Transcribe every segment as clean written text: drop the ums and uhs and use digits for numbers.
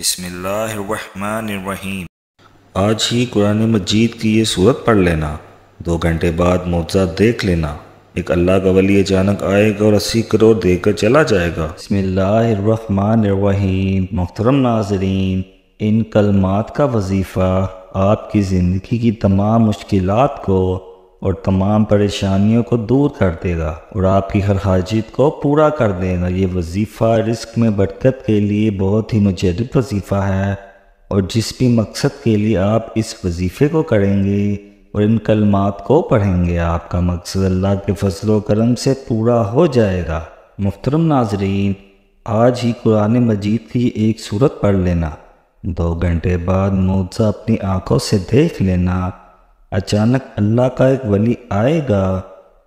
بسم اللہ الرحمن الرحیم۔ آج ہی قرآن مجید کی یہ سورت پڑھ لینا، 2 گھنٹے بعد معجزات دیکھ لینا۔ ایک اللہ کا ولی اچانک آئے گا اور 80 کروڑ دے کر چلا جائے گا۔ بسم اللہ الرحمن الرحیم۔ محترم ناظرین، ان کلمات کا وظیفہ آپ کی زندگی کی تمام مشکلات کو اور تمام پریشانیوں کو دور کر دے گا اور آپ کی ہر حاجت کو پورا کر دے گا۔ یہ وظیفہ رزق میں برکت کے لیے بہت ہی مجرب وظیفہ ہے، اور جس بھی مقصد کے لیے آپ اس وظیفے کو کریں گے اور ان کلمات کو پڑھیں گے، آپ کا مقصد اللہ کے فضل و کرم سے پورا ہو جائے گا۔ محترم ناظرین، آج ہی قرآن مجید کی ایک سورت پڑھ لینا، 2 گھنٹے بعد معجزہ اپنی آنکھوں سے دیکھ لینا۔ اچانک اللہ کا ایک ولی آئے گا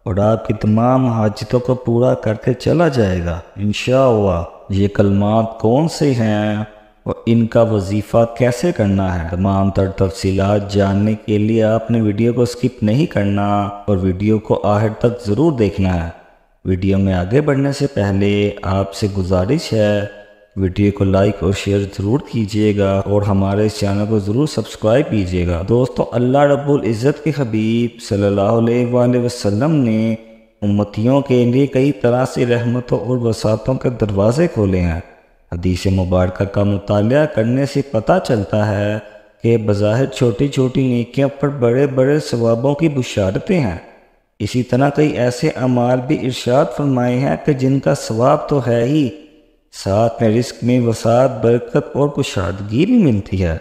اور آپ کی تمام حاجتوں کو پورا کر کے چلا جائے گا انشاءاللہ۔ یہ کلمات کون سے ہیں اور ان کا وظیفہ کیسے کرنا ہے، تمام تر تفصیلات جاننے کے لیے آپ نے ویڈیو کو سکپ نہیں کرنا اور ویڈیو کو آخر تک ضرور دیکھنا ہے۔ ویڈیو میں آگے بڑھنے سے پہلے آپ سے گزارش ہے، ویڈیو کو لائک اور شیئر ضرور کیجیے گا اور ہمارے اس چینل کو ضرور سبسکرائب کیجیے گا۔ دوستو، اللہ رب العزت کے حبیب صلی اللہ علیہ وآلہ وسلم نے امتیوں کے لیے کئی طرح سے رحمتوں اور وسعتوں کے دروازے کھولے ہیں۔ حدیث مبارکہ کا مطالعہ کرنے سے پتہ چلتا ہے کہ بظاہر چھوٹی چھوٹی نیکیوں پر بڑے بڑے ثوابوں کی بشارتیں ہیں۔ اسی طرح کئی ایسے اعمال بھی ارشاد فرمائے ہیں کہ جن کا ثواب تو ہے ہی، ساتھ میں رزق میں وسعت، برکت اور کشادگی بھی ملتی ہے۔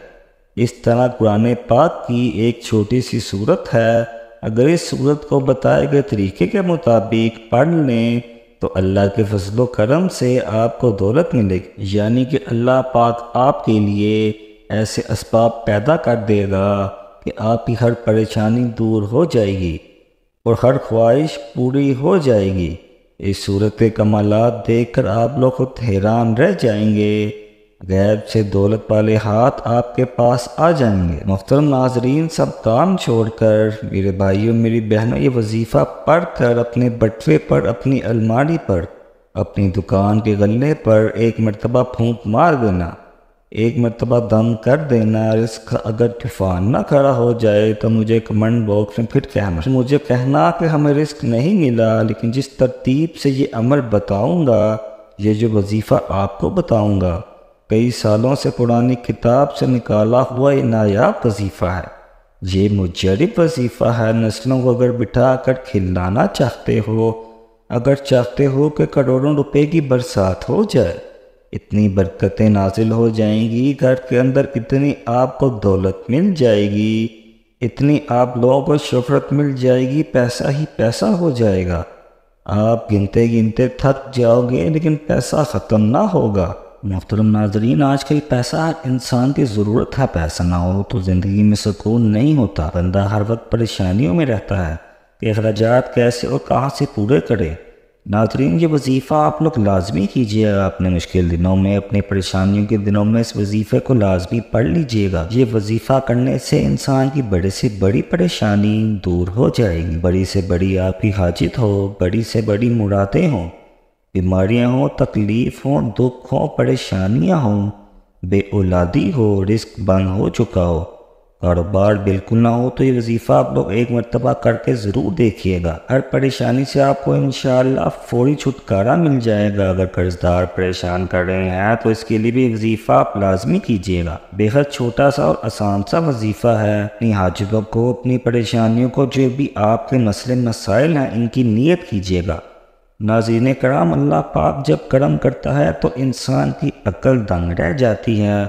اس طرح قرآن پاک کی ایک چھوٹی سی سورت ہے، اگر اس سورت کو بتائے گئے طریقے کے مطابق پڑھ لیں تو اللہ کے فضل و کرم سے آپ کو دولت ملے گی، یعنی کہ اللہ پاک آپ کے لیے ایسے اسباب پیدا کر دے گا کہ آپ کی ہر پریشانی دور ہو جائے گی اور ہر خواہش پوری ہو جائے گی۔ اس صورت کے کمالات دیکھ کر آپ لوگ خود حیران رہ جائیں گے، غیب سے دولت والے ہاتھ آپ کے پاس آ جائیں گے۔ محترم ناظرین، سب کام چھوڑ کر میرے بھائیوں میری بہنوں، یہ وظیفہ پڑھ کر اپنے بٹوے پر، اپنی الماری پر، اپنی دکان کے غلے پر ایک مرتبہ پھونک مار دینا، ایک مرتبہ دم کر دینا۔ رزق اگر طوفان نہ کھڑا ہو جائے تو مجھے کمنٹ باکس میں پھر کہنا کہ ہمیں رزق نہیں ملا، لیکن جس ترتیب سے یہ عمل بتاؤں گا، یہ جو وظیفہ آپ کو بتاؤں گا، کئی سالوں سے پرانی کتاب سے نکالا ہوا یہ نایاب وظیفہ ہے، یہ مجرب وظیفہ ہے۔ نسلوں کو اگر بٹھا کر کھلانا چاہتے ہو، اگر چاہتے ہو کہ کروڑوں روپے کی برسات ہو جائے، اتنی برکتیں نازل ہو جائیں گی گھر کے اندر، اتنی آپ کو دولت مل جائے گی، اتنی آپ لوگوں کو شہرت مل جائے گی، پیسہ ہی پیسہ ہو جائے گا۔ آپ گنتے گنتے تھک جاؤ گے لیکن پیسہ ختم نہ ہوگا۔ محترم ناظرین، آج کل پیسہ انسان کی ضرورت ہے، پیسہ نہ ہو تو زندگی میں سکون نہیں ہوتا، بندہ ہر وقت پریشانیوں میں رہتا ہے کہ اخراجات کیسے اور کہاں سے پورے کرے۔ ناظرین، یہ وظیفہ آپ لوگ لازمی کیجیے گا اپنے مشکل دنوں میں، اپنے پریشانیوں کے دنوں میں اس وظیفے کو لازمی پڑھ لیجیے گا۔ یہ وظیفہ کرنے سے انسان کی بڑے سے بڑی پریشانی دور ہو جائے گی، بڑی سے بڑی آپ کی حاجت ہو، بڑی سے بڑی مرادیں ہوں، بیماریاں ہوں، تکلیف ہوں، دکھ ہوں، پریشانیاں ہوں، بے اولادی ہو، رزق بند ہو چکا ہو، کاروبار بالکل نہ ہو، تو یہ وظیفہ آپ لوگ ایک مرتبہ کر کے ضرور دیکھیے گا۔ ہر پریشانی سے آپ کو انشاءاللہ فوری چھٹکارا مل جائے گا۔ اگر قرض دار پریشان کر رہے ہیں تو اس کے لیے بھی وظیفہ آپ لازمی کیجیے گا۔ بے حد چھوٹا سا اور آسان سا وظیفہ ہے۔ اپنی حاجتوں کو، اپنی پریشانیوں کو، جو بھی آپ کے مسئلے مسائل ہیں، ان کی نیت کیجیے گا۔ ناظرین کرام، اللہ پاک جب کرم کرتا ہے تو انسان کی عقل دنگ رہ جاتی ہے،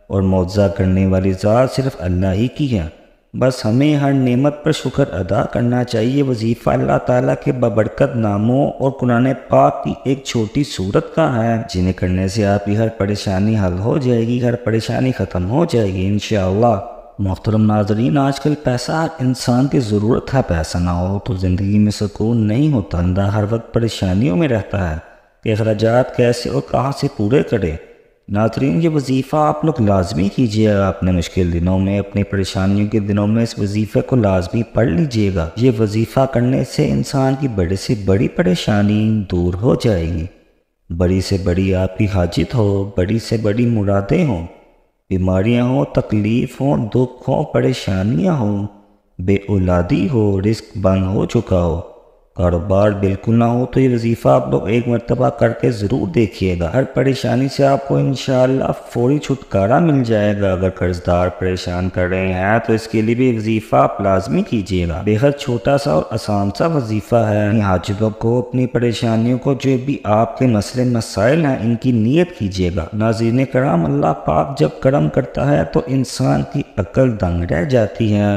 اور معجزہ کرنے والی ذات صرف اللہ ہی کی ہے۔ بس ہمیں ہر نعمت پر شکر ادا کرنا چاہیے۔ وظیفہ اللہ تعالیٰ کے بابرکت ناموں اور قرآن پاک کی ایک چھوٹی سورت کا ہے، جنہیں کرنے سے آپ کی ہر پریشانی حل ہو جائے گی، ہر پریشانی ختم ہو جائے گی انشاءاللہ۔ محترم ناظرین، آج کل پیسہ انسان کی ضرورت ہے، پیسہ نہ ہو تو زندگی میں سکون نہیں ہوتا، بندہ ہر وقت پریشانیوں میں رہتا ہے کہ اخراجات کیسے اور کہاں سے پورے کرے۔ ناظرین، یہ وظیفہ آپ لوگ لازمی کیجیے گا اپنے مشکل دنوں میں، اپنی پریشانیوں کے دنوں میں اس وظیفے کو لازمی پڑھ لیجیے گا۔ یہ وظیفہ کرنے سے انسان کی بڑے سے بڑی پریشانی دور ہو جائے گی، بڑی سے بڑی آپ کی حاجت ہو، بڑی سے بڑی مرادیں ہوں، بیماریاں ہوں، تکلیف ہوں، دکھ ہوں، پریشانیاں ہوں، بے اولادی ہو، رزق بند ہو چکا ہو، کاروبار بالکل نہ ہو، تو یہ وظیفہ آپ لوگ ایک مرتبہ کر کے ضرور دیکھیے گا۔ ہر پریشانی سے آپ کو انشاءاللہ فوری چھٹکارا مل جائے گا۔ اگر قرض دار پریشان کر رہے ہیں تو اس کے لیے بھی وظیفہ آپ لازمی کیجیے گا۔ بے حد چھوٹا سا اور آسان سا وظیفہ ہے۔ اپنی حاجتوں کو، اپنی پریشانیوں کو، جو بھی آپ کے مسئلے مسائل ہیں، ان کی نیت کیجیے گا۔ ناظرین کرام، اللہ پاک جب کرم کرتا ہے تو انسان کی عقل دنگ رہ جاتی ہے،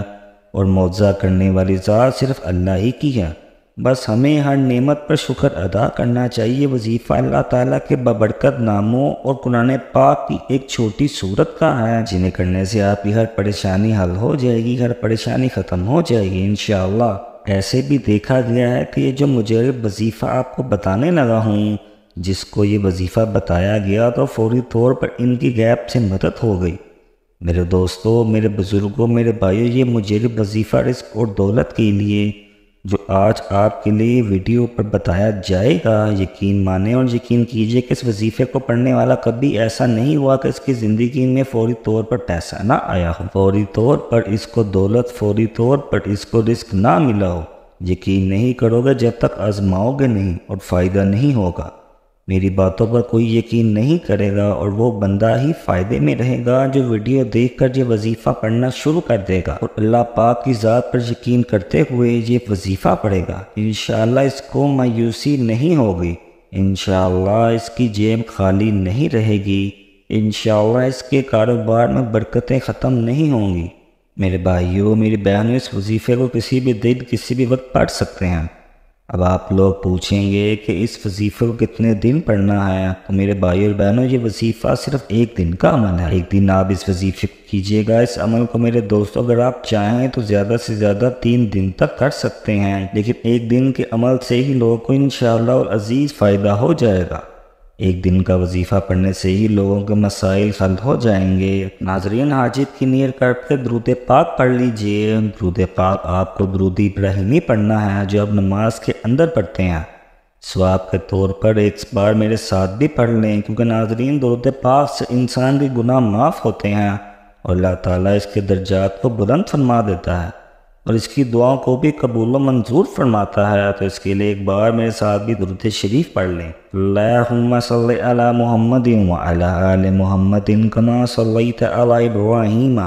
اور معجزہ کرنے والی ذات صرف اللہ ہی کی ہے۔ بس ہمیں ہر نعمت پر شکر ادا کرنا چاہیے۔ وظیفہ اللہ تعالیٰ کے بابرکت ناموں اور قرآن پاک کی ایک چھوٹی سورت کا ہے، جنہیں کرنے سے آپ کی ہر پریشانی حل ہو جائے گی، ہر پریشانی ختم ہو جائے گی انشاءاللہ۔ ایسے بھی دیکھا گیا ہے کہ یہ جو مجرب وظیفہ آپ کو بتانے لگا ہوں، جس کو یہ وظیفہ بتایا گیا تو فوری طور پر ان کی غیب سے مدد ہو گئی۔ میرے دوستو، میرے بزرگوں، میرے بھائیو، یہ مجرب وظیفہ رزق اور دولت کے لیے جو آج آپ کے لیے ویڈیو پر بتایا جائے گا، یقین مانیں اور یقین کیجئے کہ اس وظیفے کو پڑھنے والا کبھی ایسا نہیں ہوا کہ اس کی زندگی میں فوری طور پر پیسہ نہ آیا ہو، فوری طور پر اس کو دولت، فوری طور پر اس کو رزق نہ ملا ہو۔ یقین نہیں کرو گے جب تک آزماؤ گے نہیں، اور فائدہ نہیں ہوگا۔ میری باتوں پر کوئی یقین نہیں کرے گا، اور وہ بندہ ہی فائدے میں رہے گا جو ویڈیو دیکھ کر یہ وظیفہ پڑھنا شروع کر دے گا، اور اللہ پاک کی ذات پر یقین کرتے ہوئے یہ وظیفہ پڑھے گا۔ انشاءاللہ اس کو مایوسی نہیں ہوگی، انشاءاللہ اس کی جیب خالی نہیں رہے گی، انشاءاللہ اس کے کاروبار میں برکتیں ختم نہیں ہوں گی۔ میرے بھائیوں، میری بہنوں، اس وظیفے کو کسی بھی دن، کسی بھی وقت پڑھ سکتے ہیں۔ اب آپ لوگ پوچھیں گے کہ اس وظیفے کو کتنے دن پڑھنا ہے، تو میرے بھائی اور بہنوں، یہ وظیفہ صرف ایک دن کا عمل ہے۔ ایک دن آپ اس وظیفے کو کیجئے گا۔ اس عمل کو میرے دوستو اگر آپ چاہیں تو زیادہ سے زیادہ 3 دن تک کر سکتے ہیں، لیکن ایک دن کے عمل سے ہی لوگوں کو انشاءاللہ العزیز فائدہ ہو جائے گا۔ ایک دن کا وظیفہ پڑھنے سے ہی لوگوں کے مسائل حل ہو جائیں گے۔ ناظرین، حاجت کی نیت کر کے درود پاک پڑھ لیجئے۔ درود پاک آپ کو درود ابراہیمی پڑھنا ہے، جو آپ نماز کے اندر پڑھتے ہیں۔ ثواب کے طور پر ایک بار میرے ساتھ بھی پڑھ لیں، کیونکہ ناظرین، درود پاک سے انسان کے گناہ معاف ہوتے ہیں، اور اللہ تعالیٰ اس کے درجات کو بلند فرما دیتا ہے، اور اس کی دعاؤں کو بھی قبول و منظور فرماتا ہے۔ تو اس کے لیے ایک بار میرے ساتھ بھی درود شریف پڑھ لیں۔ اللہم صلی علی محمد وعلی آل محمد کما صلیت علی ابراہیم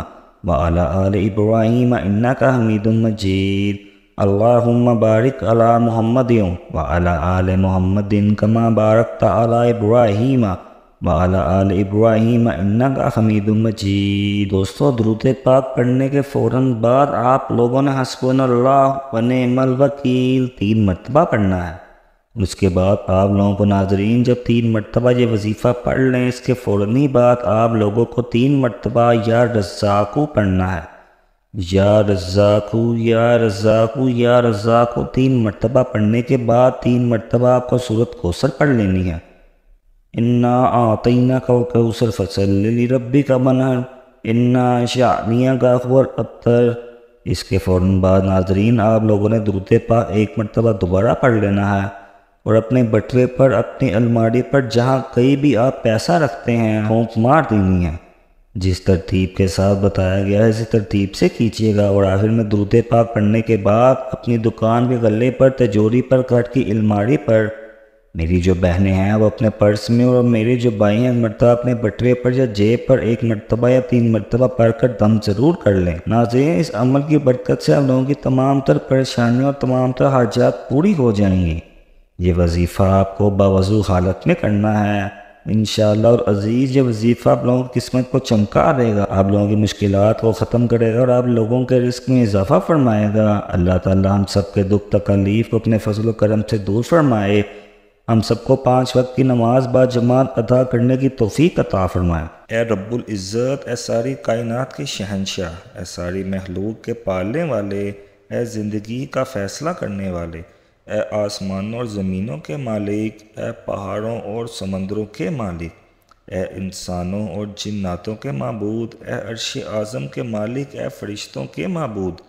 وعلی آل ابراہیم انکا حمید مجید۔ اللہم بارک علی محمد وعلی آل محمد کما بارکت علی ابراہیم وعلی آل ابراہیم انکا حمید مجید۔ دوستو، درود پاک پڑھنے کے فوراً بعد آپ لوگوں نے حسبنا اللہ و نعم الوکیل 3 مرتبہ پڑھنا ہے۔ اس کے بعد آپ لوگوں کو ناظرین، جب 3 مرتبہ یہ وظیفہ پڑھ لیں، اس کے فوراً ہی بعد آپ لوگوں کو 3 مرتبہ یا رزاقو پڑھنا ہے۔ یا رزاقو، یا رزاقو، یا رزاقو 3 مرتبہ پڑھنے کے بعد 3 مرتبہ آپ کو سورۃ کوثر پڑھ لینی ہے۔ انا اعطیناک الکوثر فصل لربک وانحر انا شانئک هو الابتر۔ اس کے فوراً بعد ناظرین، آپ لوگوں نے درود پاک 1 مرتبہ دوبارہ پڑھ لینا ہے، اور اپنے بٹوے پر، اپنی الماری پر، جہاں کہیں بھی آپ پیسہ رکھتے ہیں، پھونک مار دینی ہے۔ جس ترتیب کے ساتھ بتایا گیا ہے، اسی ترتیب سے کیجیے گا۔ اور آخر میں درود پاک پڑھنے کے بعد اپنی دکان کے غلے پر، تجوری پر، گھر کی الماری پر، میری جو بہنیں ہیں وہ اپنے پرس میں، اور میرے جو بھائی ہیں مرتبہ اپنے بٹوے پر یا جیب پر 1 مرتبہ یا 3 مرتبہ پڑھ کر دم ضرور کر لیں۔ ناظرین، اس عمل کی برکت سے ہم لوگوں کی تمام تر پریشانیاں اور تمام تر حاجات پوری ہو جائیں گی۔ یہ وظیفہ آپ کو باوضو حالت میں کرنا ہے انشاءاللہ، اور عزیز یہ وظیفہ آپ لوگوں کی قسمت کو چمکا دے گا، آپ لوگوں کی مشکلات کو ختم کرے گا، اور آپ لوگوں کے رزق میں اضافہ فرمائے گا۔ اللہ تعالیٰ ہم سب کے دکھ تکلیف کو اپنے فضل و کرم سے دور فرمائے، ہم سب کو 5 وقت کی نماز با جماعت ادا کرنے کی توفیق عطا فرمائے۔ اے رب العزت، اے ساری کائنات کے شہنشاہ، اے ساری مخلوق کے پالنے والے، اے زندگی کا فیصلہ کرنے والے، اے آسمانوں اور زمینوں کے مالک، اے پہاڑوں اور سمندروں کے مالک، اے انسانوں اور جناتوں کے معبود، اے عرش اعظم کے مالک، اے فرشتوں کے معبود،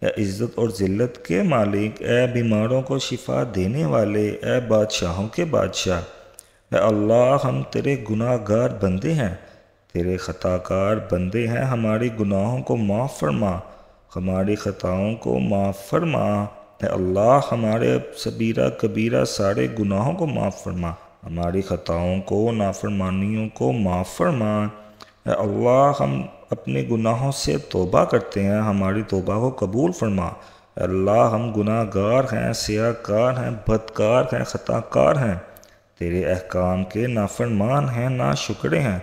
اے عزت اور ذلت کے مالک، اے بیماروں کو شفا دینے والے، اے بادشاہوں کے بادشاہ، اے اللہ، ہم تیرے گناہ گار بندے ہیں، تیرے خطا کار بندے ہیں، ہماری گناہوں کو معاف فرما، ہماری خطاؤں کو معاف فرما۔ اے اللہ ہمارے صغیرہ کبیرہ سارے گناہوں کو معاف فرما، ہماری خطاؤں کو نافرمانیوں کو معاف فرما۔ اے اللہ ہم اپنے گناہوں سے توبہ کرتے ہیں، ہماری توبہ کو قبول فرما۔ اے اللہ ہم گناہ گار ہیں، سیاہ کار ہیں، بدکار ہیں، خطا کار ہیں، تیرے احکام کے نافرمان ہیں، ناشکرے ہیں،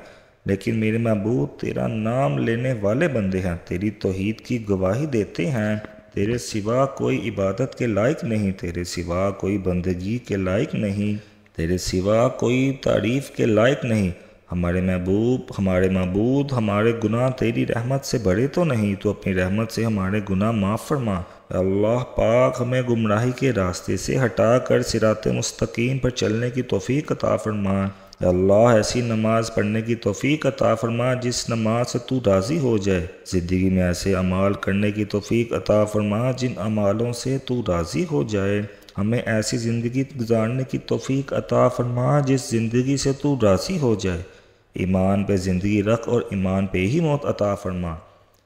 لیکن میرے محبوب تیرا نام لینے والے بندے ہیں، تیری توحید کی گواہی دیتے ہیں۔ تیرے سوا کوئی عبادت کے لائق نہیں، تیرے سوا کوئی بندگی کے لائق نہیں، تیرے سوا کوئی تعریف کے لائق نہیں۔ ہمارے معبود ہمارے گناہ تیری رحمت سے بڑے تو نہیں، تو اپنی رحمت سے ہمارے گناہ معاف فرما۔ اے اللہ پاک ہمیں گمراہی کے راستے سے ہٹا کر صراط مستقیم پر چلنے کی توفیق عطا فرما۔ اے اللہ ایسی نماز پڑھنے کی توفیق عطا فرما جس نماز سے تو راضی ہو جائے، زندگی میں ایسے اعمال کرنے کی توفیق عطا فرما جن اعمالوں سے تو راضی ہو جائے، ہمیں ایسی زندگی گزارنے کی توفیق عطا فرما جس زندگی سے تو راضی ہو جائے، ایمان پہ زندگی رکھ اور ایمان پہ ہی موت عطا فرما۔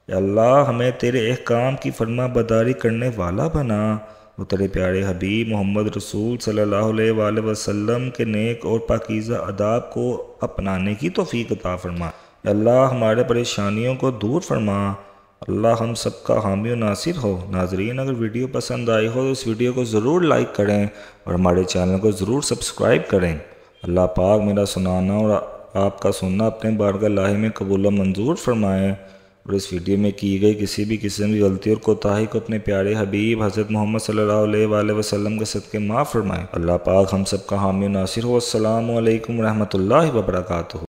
اے اللہ ہمیں تیرے احکام کی فرما برداری کرنے والا بنا، وہ تیرے پیارے حبیب محمد رسول صلی اللہ علیہ وآلہ وسلم کے نیک اور پاکیزہ آداب کو اپنانے کی توفیق عطا فرما۔ اے اللہ ہمارے پریشانیوں کو دور فرما، اللہ ہم سب کا حامی و ناصر ہو۔ ناظرین اگر ویڈیو پسند آئی ہو تو اس ویڈیو کو ضرور لائک کریں اور ہمارے چینل کو ضرور سبسکرائب کریں۔ اللہ پاک میرا سنانا اور آپ کا سننا اپنے بارگاہ الہی میں قبول و منظور فرمائیں، اور اس ویڈیو میں کی گئی کسی بھی قسم کی غلطی اور کوتاہی کو اپنے پیارے حبیب حضرت محمد صلی اللہ علیہ وآلہ وسلم کے صدقے معاف فرمائیں۔ اللہ پاک ہم سب کا حامی و ناصر ہو۔ السلام علیکم ورحمۃ اللہ وبرکاتہ۔